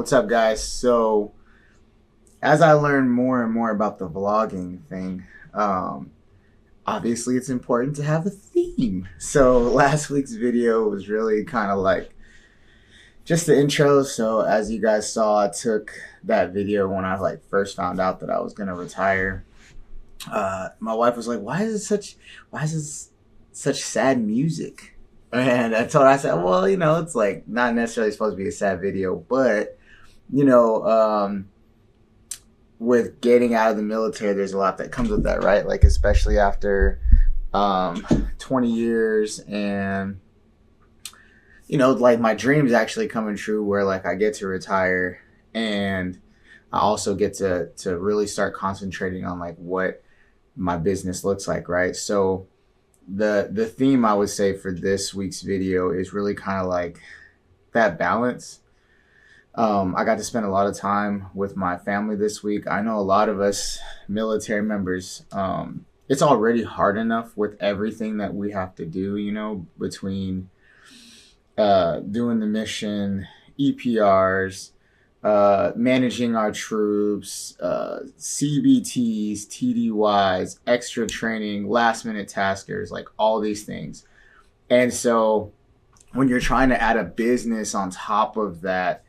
What's up, guys? So, as I learn more and more about the vlogging thing, um, obviously it's important to have a theme. So, last week's video was really kind of like just the intro. So, as you guys saw, I took that video when I like first found out that I was gonna retire. My wife was like, why is this such sad music?" And I told her, I said, well, it's like not necessarily supposed to be a sad video, but you know, um, with getting out of the military, there's a lot that comes with that, right? Like, especially after 20 years and, like my dream's actually coming true where like I get to retire and I also get to really start concentrating on like what my business looks like, right? So the theme I would say for this week's video is really kind of like that balance. I got to spend a lot of time with my family this week. I know a lot of us military members, it's already hard enough with everything that we have to do, between doing the mission, EPRs, managing our troops, CBTs, TDYs, extra training, last minute taskers, like all these things. And so when you're trying to add a business on top of that,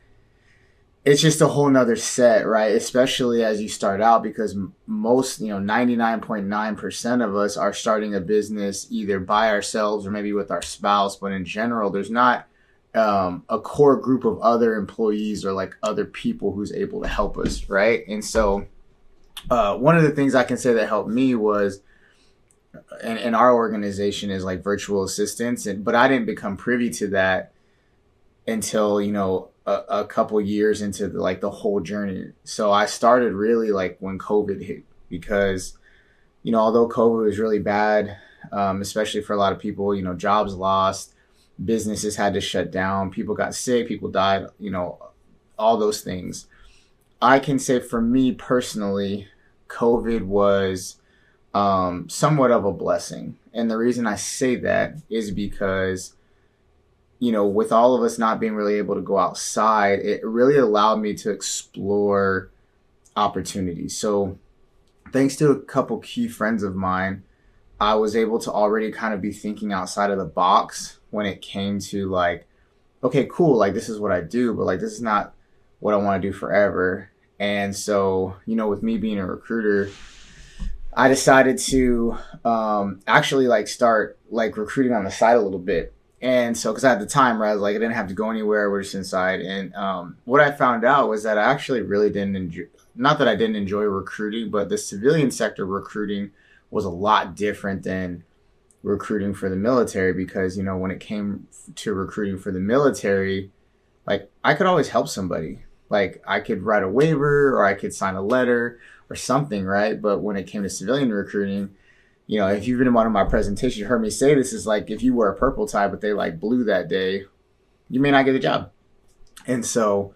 it's just a whole nother set, right? Especially as you start out, because most, 99.9% of us are starting a business either by ourselves or maybe with our spouse. But in general, there's not a core group of other employees or like other people who's able to help us, right? And so one of the things I can say that helped me was, in our organization, is like virtual assistants. But I didn't become privy to that until a couple years into the whole journey. So I started really like when COVID hit, because although COVID was really bad, especially for a lot of people, jobs lost, businesses had to shut down, people got sick, people died, all those things. I can say for me personally, COVID was somewhat of a blessing. And the reason I say that is because with all of us not being really able to go outside, it really allowed me to explore opportunities. So thanks to a couple key friends of mine, I was able to already kind of be thinking outside of the box when it came to like, okay, cool, like this is what I do, but like this is not what I want to do forever. And so, with me being a recruiter, I decided to actually like start like recruiting on the side a little bit. And so, because at the time, right, I was like, I didn't have to go anywhere. We're just inside. And what I found out was that I actually really didn't enjoy, not that I didn't enjoy recruiting, but the civilian sector recruiting was a lot different than recruiting for the military. Because, when it came to recruiting for the military, like I could always help somebody. Like I could write a waiver or I could sign a letter or something, right? But when it came to civilian recruiting, if you've been in one of my presentations, you heard me say this is like if you wear a purple tie, but they like blue that day, you may not get a job. And so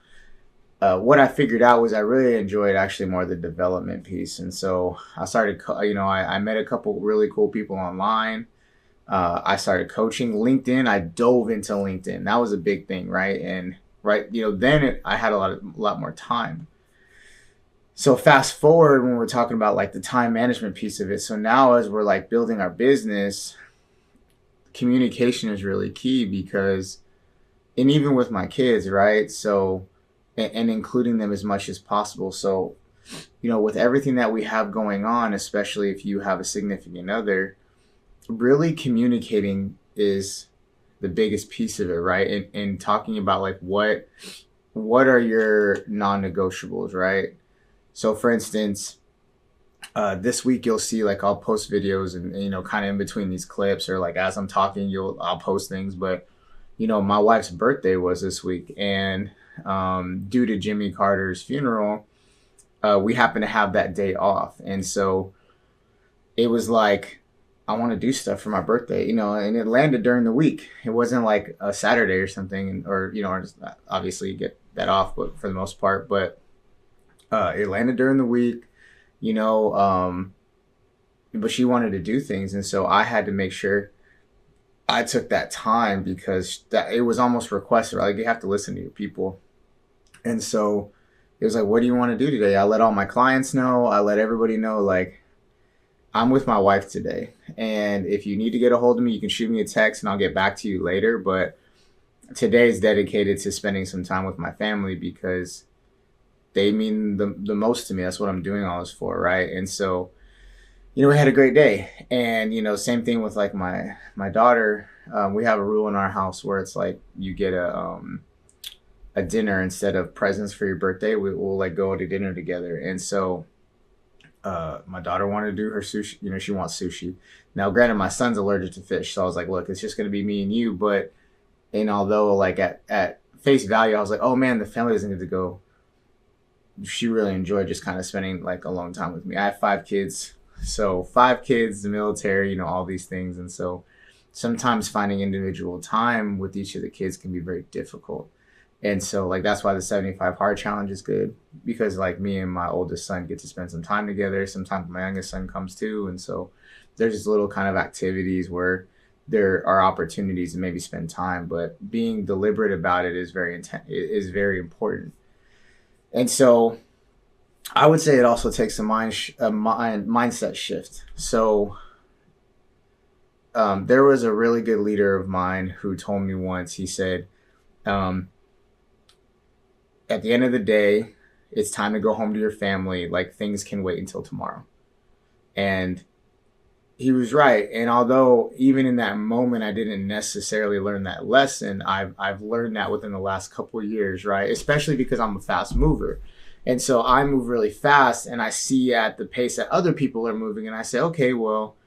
what I figured out was I really enjoyed actually more the development piece. And so I started, I met a couple really cool people online. I started coaching LinkedIn. I dove into LinkedIn. That was a big thing, right? And then I had a lot more time. So fast forward when we're talking about like the time management piece of it. So now as we're like building our business, communication is really key because, and even with my kids, right? So, and including them as much as possible. So, with everything that we have going on, especially if you have a significant other, really communicating is the biggest piece of it, right? And talking about like what are your non-negotiables, right? So for instance, this week you'll see like I'll post videos and kind of in between these clips or like as I'm talking, I'll post things. But my wife's birthday was this week, and due to Jimmy Carter's funeral, we happened to have that day off, and so it was like I want to do stuff for my birthday, and it landed during the week. It wasn't like a Saturday or something, or just obviously you get that off, but for the most part, but. It landed during the week, but she wanted to do things. And so I had to make sure I took that time because it was almost requested. Like you have to listen to your people. And so it was like, what do you want to do today? I let all my clients know. I let everybody know, like, I'm with my wife today. And if you need to get a hold of me, you can shoot me a text and I'll get back to you later. But today is dedicated to spending some time with my family because they mean the most to me. That's what I'm doing all this for, right? And so, we had a great day. And, same thing with like my daughter. We have a rule in our house where it's like you get a dinner instead of presents for your birthday. We'll like go to dinner together. And so my daughter wanted to do her sushi. She wants sushi. Now, granted, my son's allergic to fish, so I was like, look, it's just going to be me and you. But although like at face value, I was like, oh man, the family doesn't get to go. She really enjoyed just kind of spending like alone time with me. I have 5 kids, so 5 kids, the military, all these things, and so sometimes finding individual time with each of the kids can be very difficult. And so like that's why the 75 hard challenge is good, because like me and my oldest son get to spend some time together. Sometimes my youngest son comes too, and so there's just little kind of activities where there are opportunities to maybe spend time, but being deliberate about it is very important. And so I would say it also takes a mindset shift. So there was a really good leader of mine who told me once. He said, at the end of the day, it's time to go home to your family. Like, things can wait until tomorrow. And he was right. And although even in that moment, I didn't necessarily learn that lesson, I've learned that within the last couple of years, right? Especially because I'm a fast mover. And so I move really fast and I see at the pace that other people are moving. And I say, okay, well,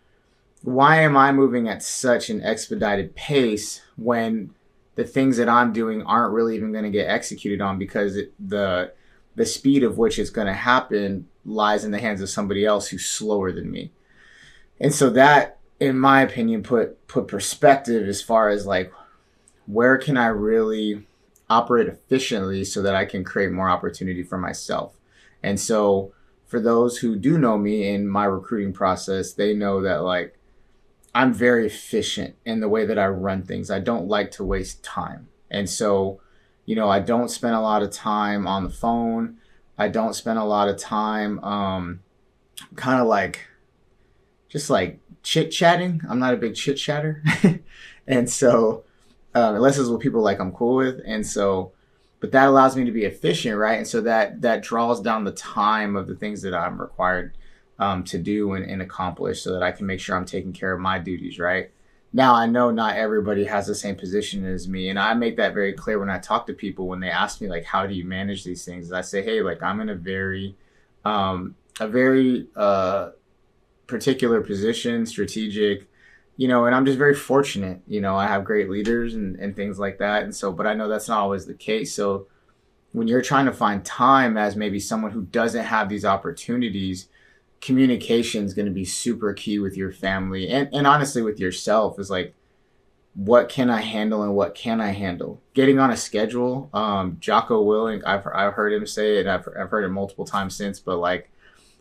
why am I moving at such an expedited pace when the things that I'm doing aren't really even going to get executed on, because the speed of which it's going to happen lies in the hands of somebody else who's slower than me. And so that, in my opinion, put perspective as far as like, where can I really operate efficiently so that I can create more opportunity for myself. And so for those who do know me in my recruiting process, they know that like I'm very efficient in the way that I run things. I don't like to waste time. And so, I don't spend a lot of time on the phone. I don't spend a lot of time kind of like just like chit chatting. I'm not a big chit chatter. And so unless it's with people like I'm cool with. And so, but that allows me to be efficient, right? And so that draws down the time of the things that I'm required to do and accomplish, so that I can make sure I'm taking care of my duties, right? Now, I know not everybody has the same position as me, and I make that very clear when I talk to people when they ask me like, how do you manage these things? And I say, hey, like I'm in a very particular position, strategic, and I'm just very fortunate. I have great leaders and things like that. And so, but I know that's not always the case. So when you're trying to find time as maybe someone who doesn't have these opportunities, communication is going to be super key with your family and honestly with yourself. Is like, what can I handle and what can I handle? Getting on a schedule. Jocko Willink, I've heard him say it. I've heard it multiple times since, but like,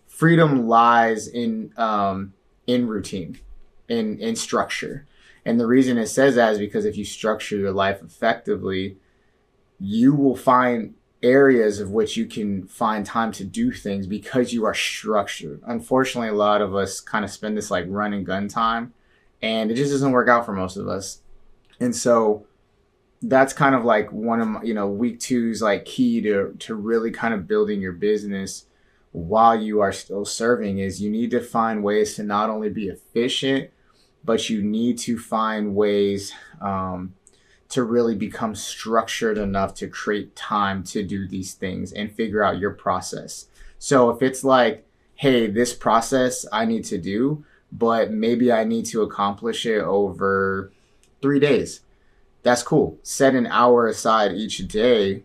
freedom lies in routine, in structure. And the reason it says that is because if you structure your life effectively, you will find areas of which you can find time to do things because you are structured. Unfortunately, a lot of us kind of spend this like run and gun time, and it just doesn't work out for most of us. And so that's kind of like one of my, week 2's like key to really kind of building your business while you are still serving, is you need to find ways to not only be efficient, but you need to find ways to really become structured enough to create time to do these things and figure out your process. So if it's like, hey, this process I need to do, but maybe I need to accomplish it over 3 days, that's cool. Set an hour aside each day,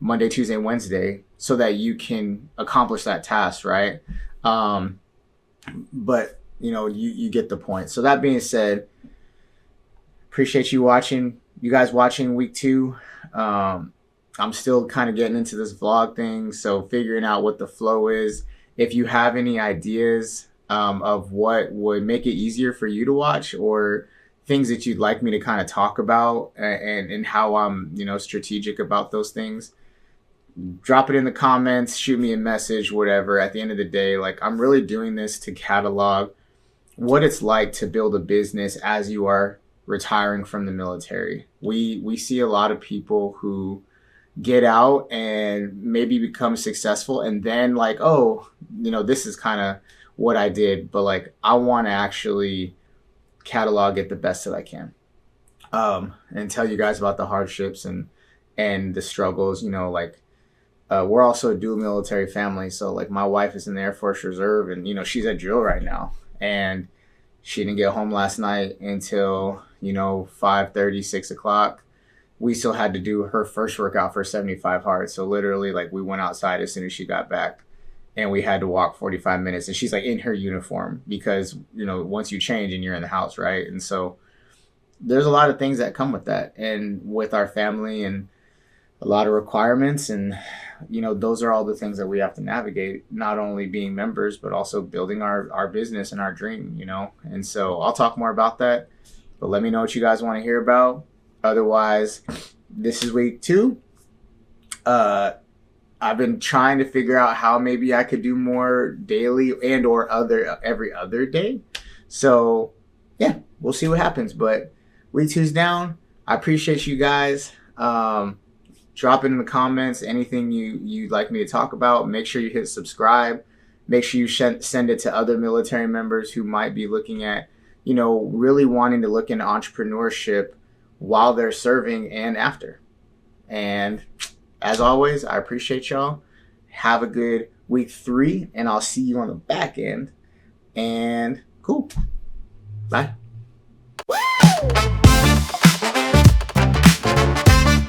Monday, Tuesday, Wednesday, so that you can accomplish that task, right? But you get the point. So that being said, appreciate you guys watching week 2. I'm still kind of getting into this vlog thing, so figuring out what the flow is. If you have any ideas of what would make it easier for you to watch, or things that you'd like me to kind of talk about, and how I'm strategic about those things, drop it in the comments, shoot me a message, whatever. At the end of the day, like, I'm really doing this to catalog what it's like to build a business as you are retiring from the military. We see a lot of people who get out and maybe become successful and then like, oh, this is kind of what I did, but like I want to actually catalog it the best that I can. And tell you guys about the hardships and the struggles, like we're also a dual military family. So like my wife is in the Air Force Reserve and, she's at drill right now. And she didn't get home last night until, 5:30, 6 o'clock. We still had to do her first workout for 75 hard. So literally like we went outside as soon as she got back and we had to walk 45 minutes and she's like in her uniform because, once you change and you're in the house, right? And so there's a lot of things that come with that and with our family and a lot of requirements. And, those are all the things that we have to navigate, not only being members, but also building our business and our dream, And so I'll talk more about that, but let me know what you guys want to hear about. Otherwise, this is week 2. I've been trying to figure out how maybe I could do more daily and or every other day. So yeah, we'll see what happens. But week 2's down. I appreciate you guys. Drop it in the comments anything you'd like me to talk about. Make sure you hit subscribe. Make sure you send it to other military members who might be looking at, really wanting to look into entrepreneurship while they're serving and after. And as always, I appreciate y'all. Have a good week 3, and I'll see you on the back end. And cool. Bye.